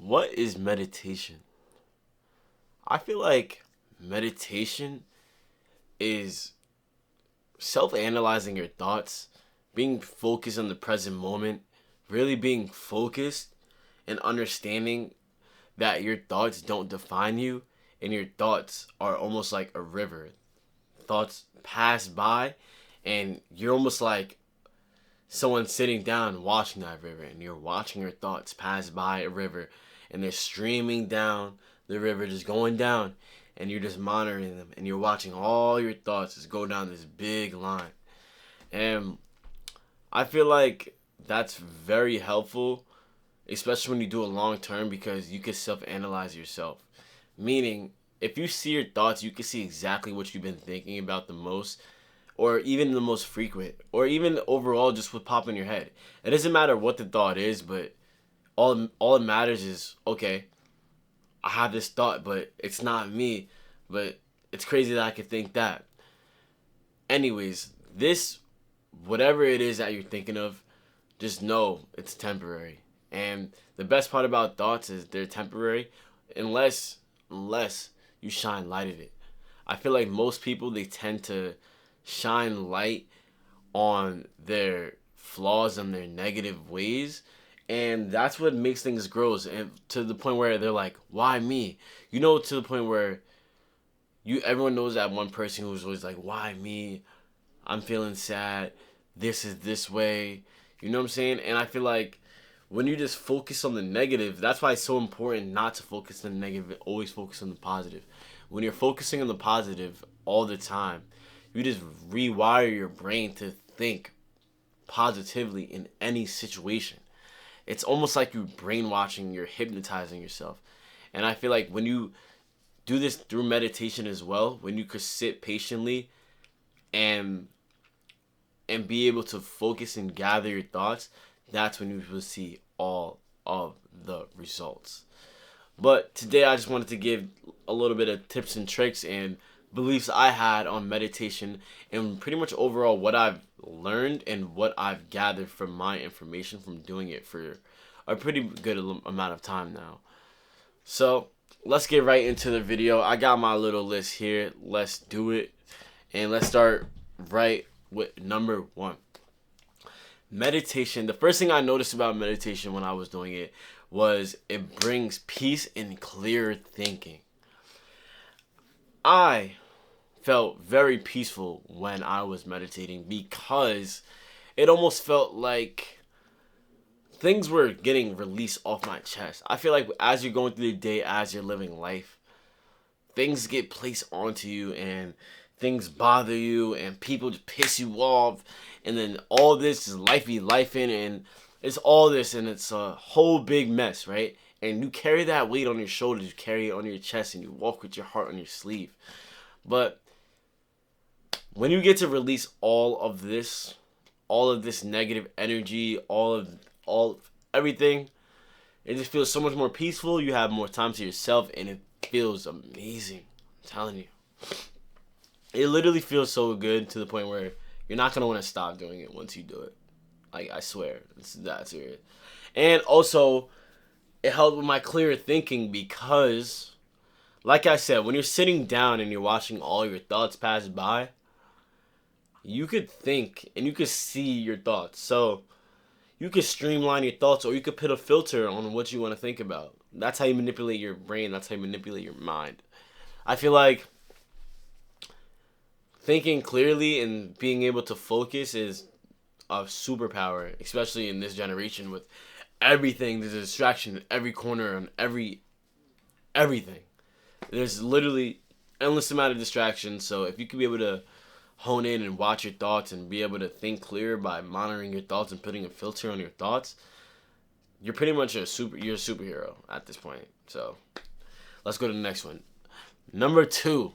What is meditation? I feel like meditation is self analyzing your thoughts, being focused on the present moment, really being focused and understanding that your thoughts don't define you and your thoughts are almost like a river. Thoughts pass by and you're almost like someone sitting down watching that river, and you're watching your thoughts pass by a river and they're streaming down the river, just going down, and you're just monitoring them and you're watching all your thoughts just go down this big line. And I feel like that's very helpful, especially when you do it long term, because you can self analyze yourself. Meaning, if you see your thoughts, you can see exactly what you've been thinking about the most, or even the most frequent, or even overall just what pop in your head. It doesn't matter what the thought is, but all it matters is, okay, I have this thought, but it's not me. But it's crazy that I could think that. Anyways, this whatever it is that you're thinking of, just know it's temporary. And the best part about thoughts is they're temporary, unless you shine light at it. I feel like most people, they tend to shine light on their flaws and their negative ways, and that's what makes things grows, and to the point where they're like, why me? To the point where you everyone knows that one person who's always like, why me? I'm feeling sad. This is this way. You know what I'm saying? And I feel like when you just focus on the negative, that's why it's so important not to focus on the negative, always focus on the positive. When you're focusing on the positive all the time, you just rewire your brain to think positively in any situation. It's almost like you're brainwashing, you're hypnotizing yourself. And I feel like when you do this through meditation as well, when you could sit patiently and be able to focus and gather your thoughts, that's when you will see all of the results. But today I just wanted to give a little bit of tips and tricks and beliefs I had on meditation, and pretty much overall what I've learned and what I've gathered from my information from doing it for a pretty good amount of time now. So let's get right into the video. I got my little list here. Let's do it. And let's start right with number one. Meditation. The first thing I noticed about meditation when I was doing it was it brings peace and clear thinking. I felt very peaceful when I was meditating because it almost felt like things were getting released off my chest. I feel like as you're going through the day, as you're living life, things get placed onto you and things bother you and people just piss you off, and then all this is lifey life in, and it's all this, and it's a whole big mess, right? And you carry that weight on your shoulders, you carry it on your chest, and you walk with your heart on your sleeve. But when you get to release all of this negative energy, all everything, it just feels so much more peaceful. You have more time to yourself, and it feels amazing. I'm telling you. It literally feels so good to the point where you're not going to want to stop doing it once you do it. Like, I swear. It's that serious. And also, it helped with my clear thinking because, like I said, when you're sitting down and you're watching all your thoughts pass by, you could think and you could see your thoughts. So, you could streamline your thoughts, or you could put a filter on what you want to think about. That's how you manipulate your brain. That's how you manipulate your mind. I feel like thinking clearly and being able to focus is a superpower, especially in this generation with everything. There's a distraction in every corner and everything. There's literally endless amount of distractions. So if you could be able to hone in and watch your thoughts and be able to think clear by monitoring your thoughts and putting a filter on your thoughts, you're pretty much you're a superhero at this point. So let's go to the next one. Number 2.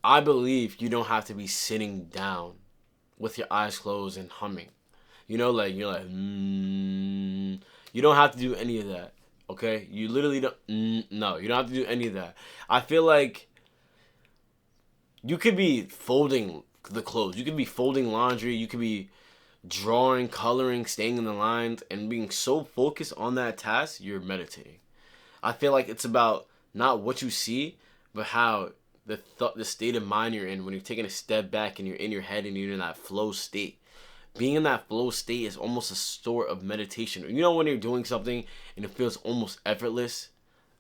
I believe you don't have to be sitting down with your eyes closed and humming. Like you're like, You don't have to do any of that. Okay? You literally don't. No, you don't have to do any of that. I feel like you could be folding the clothes. You could be folding laundry. You could be drawing, coloring, staying in the lines, and being so focused on that task, you're meditating. I feel like it's about not what you see, but how the state of mind you're in when you're taking a step back and you're in your head and you're in that flow state. Being in that flow state is almost a sort of meditation. You know when you're doing something and it feels almost effortless?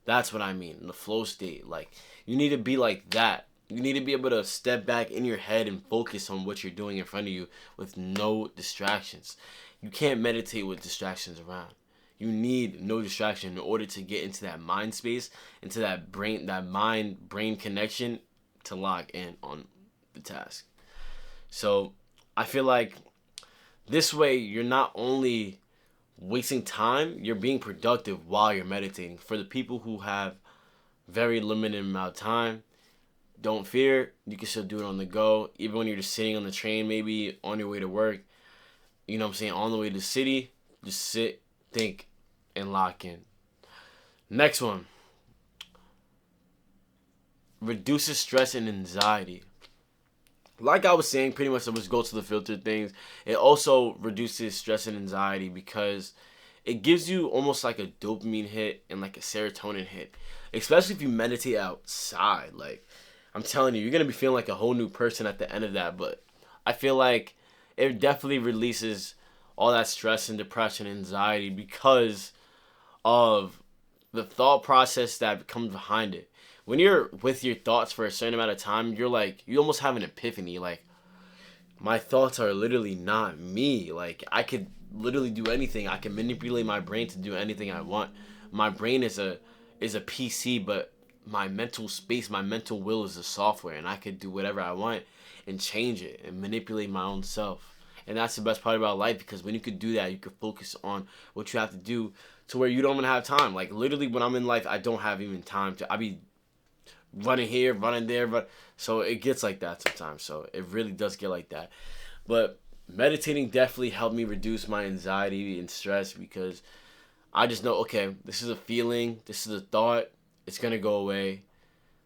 That's what I mean, the flow state. Like, you need to be like that. You need to be able to step back in your head and focus on what you're doing in front of you with no distractions. You can't meditate with distractions around. You need no distraction in order to get into that mind space, into that mind brain connection to lock in on the task. So I feel like this way you're not only wasting time, you're being productive while you're meditating. For the people who have very limited amount of time, don't fear. You can still do it on the go. Even when you're just sitting on the train, maybe on your way to work, you know what I'm saying, on the way to the city, just sit, think, and lock in. Next one. Reduces stress and anxiety. Like I was saying, pretty much let's go to the filter things. It also reduces stress and anxiety because it gives you almost like a dopamine hit and like a serotonin hit. Especially if you meditate outside. Like, I'm telling you, you're going to be feeling like a whole new person at the end of that. But I feel like it definitely releases all that stress and depression and anxiety because of the thought process that comes behind it. When you're with your thoughts for a certain amount of time, you're like, you almost have an epiphany. Like, my thoughts are literally not me. Like, I could literally do anything. I can manipulate my brain to do anything I want. My brain is a PC, but my mental space, my mental will is a software, and I could do whatever I want and change it and manipulate my own self. And that's the best part about life, because when you could do that, you could focus on what you have to do to where you don't even have time. Like, literally, when I'm in life, I don't have even time to. I be running here, running there, but so it gets like that sometimes. So it really does get like that. But meditating definitely helped me reduce my anxiety and stress because I just know, okay, this is a feeling, this is a thought, it's gonna go away.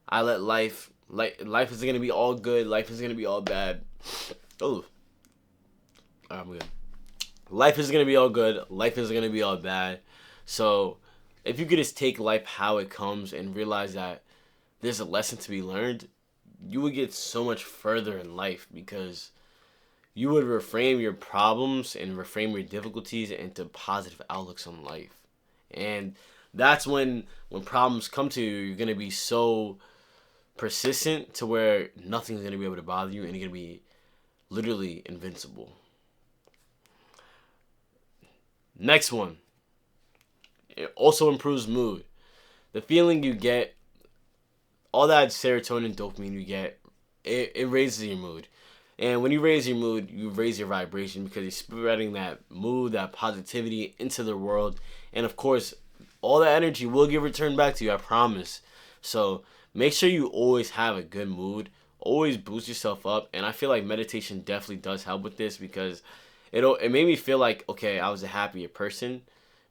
I let life is gonna be all good, life is gonna be all bad. Oh, I'm good. Life is gonna be all good, life is gonna be all bad. So if you could just take life how it comes and realize that there's a lesson to be learned, you would get so much further in life because you would reframe your problems and reframe your difficulties into positive outlooks on life. And that's when problems come to you, you're going to be so persistent to where nothing's going to be able to bother you and you're going to be literally invincible. Next one. It also improves mood. The feeling you get, all that serotonin, dopamine you get, it raises your mood. And when you raise your mood, you raise your vibration because you're spreading that mood, that positivity into the world. And of course, all that energy will get returned back to you, I promise. So make sure you always have a good mood. Always boost yourself up. And I feel like meditation definitely does help with this because it made me feel like, okay, I was a happier person.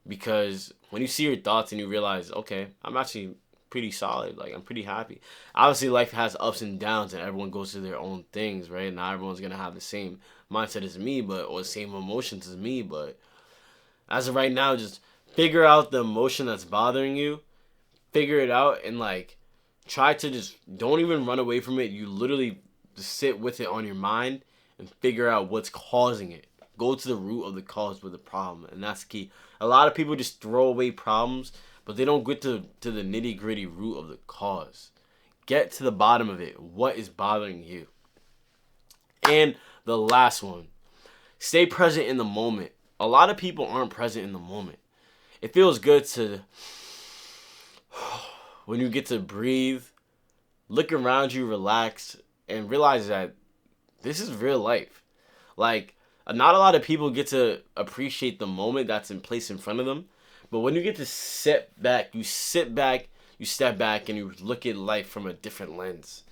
Because when you see your thoughts and you realize, okay, I'm actually pretty solid. Like, I'm pretty happy. Obviously, life has ups and downs, and everyone goes through their own things, right? Not everyone's gonna have the same mindset as me, or the same emotions as me. But as of right now, just figure out the emotion that's bothering you, figure it out, and like try to just don't even run away from it. You literally just sit with it on your mind and figure out what's causing it. Go to the root of the cause with the problem, and that's key. A lot of people just throw away problems, but they don't get to the nitty gritty root of the cause. Get to the bottom of it. What is bothering you? And the last one, stay present in the moment. A lot of people aren't present in the moment. It feels good to, when you get to breathe, look around you, relax, and realize that this is real life. Like, not a lot of people get to appreciate the moment that's in place in front of them. But when you get to sit back, you step back, and you look at life from a different lens.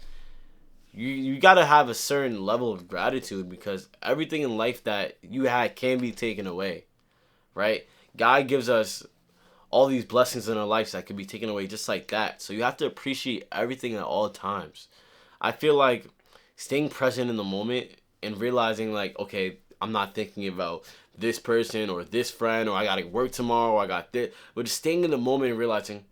You got to have a certain level of gratitude because everything in life that you had can be taken away, right? God gives us all these blessings in our lives that can be taken away just like that. So you have to appreciate everything at all times. I feel like staying present in the moment and realizing like, okay, I'm not thinking about this person or this friend, or I gotta work tomorrow, or I got this. But just staying in the moment and realizing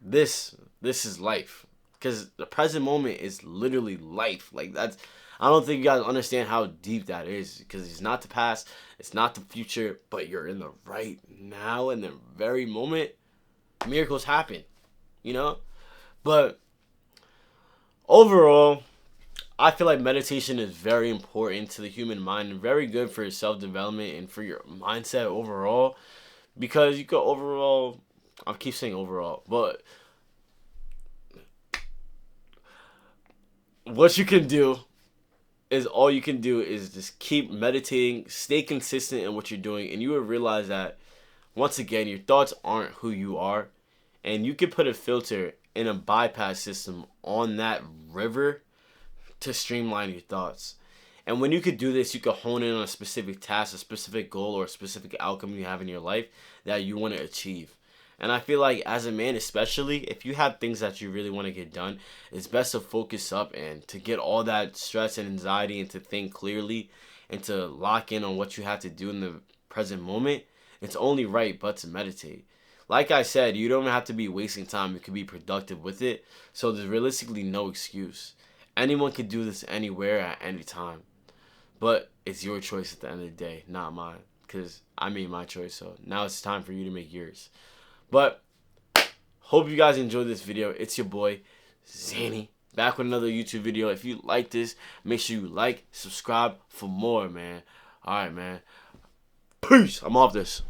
this is life. Because the present moment is literally life. Like, that's, I don't think you guys understand how deep that is. Because it's not the past, it's not the future, but you're in the right now, in the very moment. Miracles happen, you know? But overall, I feel like meditation is very important to the human mind and very good for your self-development and for your mindset overall. Because you could overall, I keep saying overall, but what you can do is, all you can do is just keep meditating, stay consistent in what you're doing, and you will realize that, once again, your thoughts aren't who you are, and you can put a filter and a bypass system on that river to streamline your thoughts. And when you could do this, you could hone in on a specific task, a specific goal, or a specific outcome you have in your life that you want to achieve. And I feel like, as a man especially, if you have things that you really want to get done, it's best to focus up and to get all that stress and anxiety and to think clearly and to lock in on what you have to do in the present moment. It's only right but to meditate. Like I said, you don't have to be wasting time. You can be productive with it. So there's realistically no excuse. Anyone can do this anywhere at any time. But it's your choice at the end of the day, not mine. Because I made my choice, so now it's time for you to make yours. But hope you guys enjoyed this video. It's your boy, Zanny, back with another YouTube video. If you like this, make sure you like, subscribe for more, man. Alright, man. Peace. I'm off this.